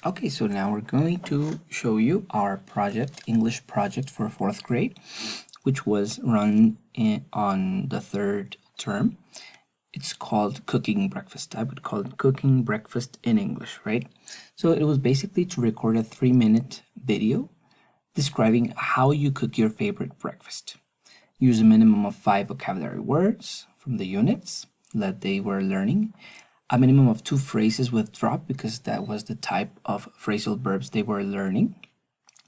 Okay, so now we're going to show you our project, English project for 4th grade, which was run on the 3rd term. It's called Cooking Breakfast. I would call it Cooking Breakfast in English, right? So it was basically to record a 3-minute video describing how you cook your favorite breakfast. Use a minimum of 5 vocabulary words from the units that they were learning, a minimum of 2 phrases with drop because that was the type of phrasal verbs they were learning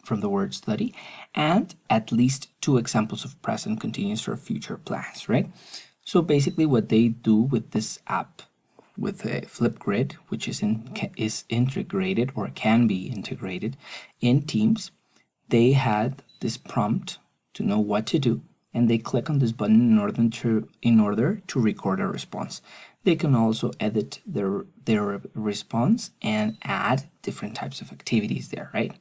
from the word study, and at least 2 examples of present continuous for future plans, right? So basically what they do with this app, with Flipgrid, which is integrated or can be integrated in Teams, they had this prompt to know what to do, and they click on this button in order to record a response. They can also edit their response and add different types of activities there, right?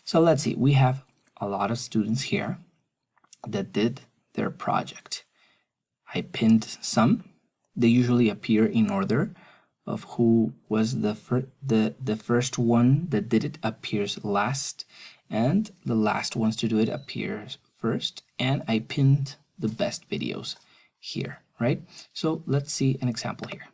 So let's see, we have a lot of students here that did their project. I pinned some. They usually appear in order of who was the first one that did it appears last, and the last ones to do it appears first, and I pinned the best videos here, right? So let's see an example here.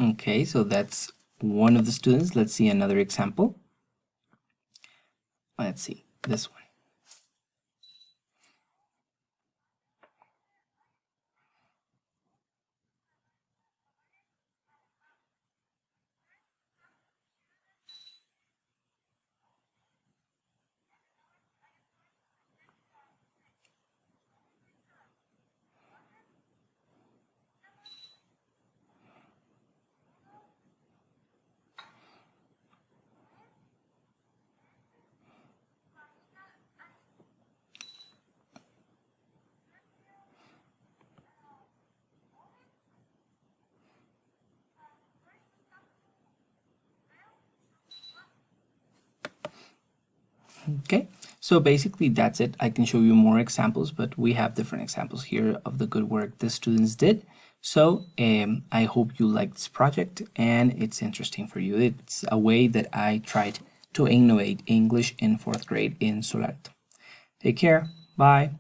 Okay, so that's one of the students. Let's see another example. Let's see this one. Okay, so basically that's it. I can show you more examples, but we have different examples here of the good work the students did. So I hope you like this project and it's interesting for you. It's a way that I tried to innovate English in 4th grade in Solarto. Take care. Bye.